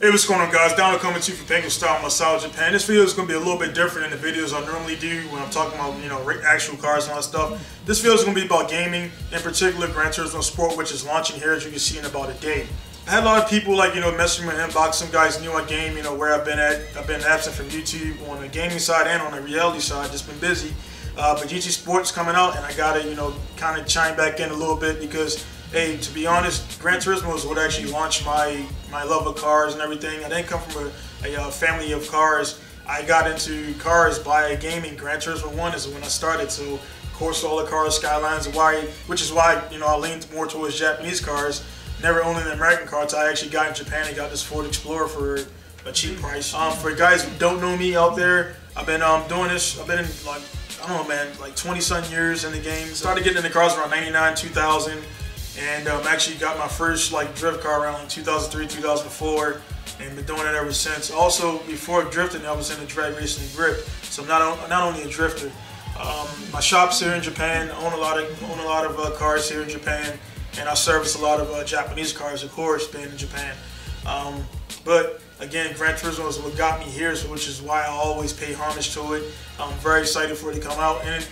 Hey, what's going on, guys? Down coming to you from Pinku style massage Japan. This video is going to be a little bit different than the videos I normally do when I'm talking about, actual cars and all that stuff. This video is going to be about gaming, in particular Gran Turismo Sport, which is launching here, as you can see, in about a day. I had a lot of people messaging my inbox. Some guys knew I game, where I've been at. I've been absent from YouTube on the gaming side and on the reality side. Just been busy. But GT Sport's coming out, and I gotta, kind of chime back in a little bit because, hey, to be honest, Gran Turismo is what actually launched my love of cars and everything. I didn't come from a family of cars. I got into cars by gaming. Gran Turismo 1 is when I started. So, of course, all the cars, Skylines, which is why, I leaned more towards Japanese cars. Never only the American cars. I actually got in Japan and got this Ford Explorer for a cheap price. For guys who don't know me out there, I've been doing this. I've been in, I don't know, man, 20-some years in the game. Started getting into cars around 99, 2000. And actually got my first drift car around 2003, 2004, and been doing it ever since. Also, before drifting, I was in the drag racing grip, so I'm not only a drifter. My shop's here in Japan. I own a lot of cars here in Japan, and I service a lot of Japanese cars, of course, being in Japan. But again, Gran Turismo is what got me here, which is why I always pay homage to it. I'm very excited for it to come out, and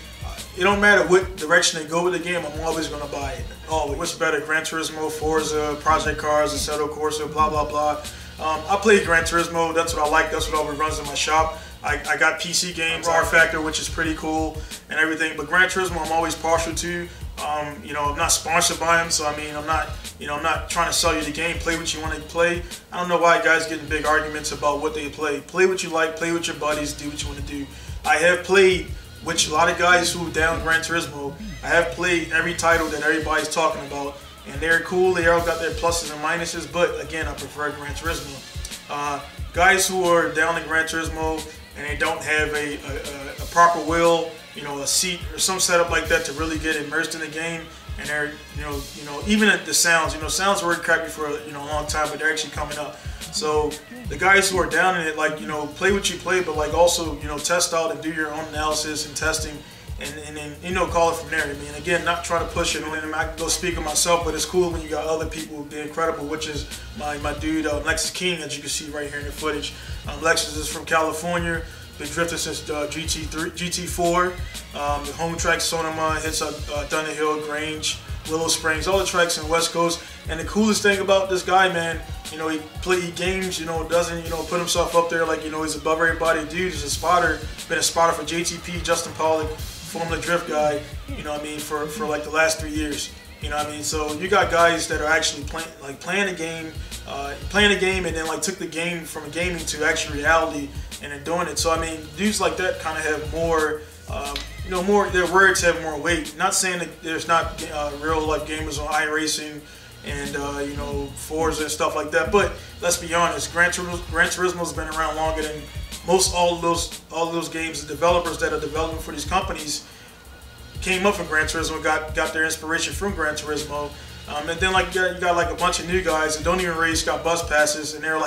it don't matter what direction they go with the game, I'm always going to buy it. Always. What's better, Gran Turismo, Forza, Project Cars, Assetto Corsa, blah, blah, blah. I play Gran Turismo. That's what I like. That's what always runs in my shop. I got PC games, R Factor, which is pretty cool and everything. But Gran Turismo, I'm always partial to. I'm not sponsored by them, so I mean, I'm not trying to sell you the game. Play what you want to play. I don't know why guys get in big arguments about what they play. Play what you like. Play with your buddies. Do what you want to do. I have played, which a lot of guys who down Gran Turismo, I have played every title that everybody's talking about, and they're cool. They all got their pluses and minuses, but again, I prefer Gran Turismo. Guys who are down in Gran Turismo and they don't have a proper wheel, a seat or some setup like that to really get immersed in the game, and they're, even at the sounds, sounds were crappy for a long time, but they're actually coming up. So the guys who are down in it, play what you play, but also, test out and do your own analysis and testing, and then, call it from there. I mean, again, not trying to push it on them. I can go speak of myself, but it's cool when you got other people being credible, which is my dude, Lexis King, as you can see right here in the footage. Lexis is from California. Been drifting since GT4, the home track Sonoma, hits up Dunhill, Grange, Willow Springs, all the tracks in the West Coast. And the coolest thing about this guy, man, he games, doesn't, put himself up there like, he's above everybody. Dude is a spotter, been a spotter for JTP, Justin Pollock, Formula Drift guy, for the last 3 years. So you got guys that are actually playing the game, and then took the game from gaming to actual reality, and then doing it. So I mean, dudes like that kind of have more, their words have more weight. Not saying that there's not real life gamers on iRacing and Forza and stuff like that, but let's be honest, Gran Turismo's been around longer than all of those games. The developers that are developing for these companies came up from Gran Turismo, got their inspiration from Gran Turismo, and then you got a bunch of new guys that don't even race, got bus passes, and they're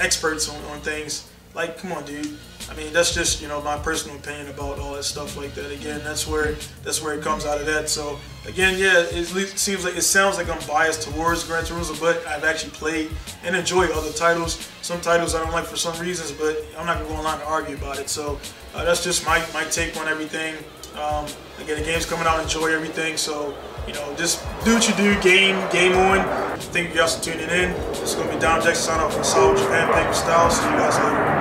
experts on things. Come on, dude. I mean, that's just my personal opinion about all that stuff like that. Again, that's where it comes out of that. So again, yeah, it sounds like I'm biased towards Gran Turismo, but I've actually played and enjoyed other titles. Some titles I don't like for some reasons, but I'm not gonna go online and argue about it. So that's just my take on everything. Again, the game's coming out, enjoy everything. So just do what you do, game on. Thank you guys for tuning in. This is gonna be Don Jackson signing off from South Japan, Pinku style. See you guys later.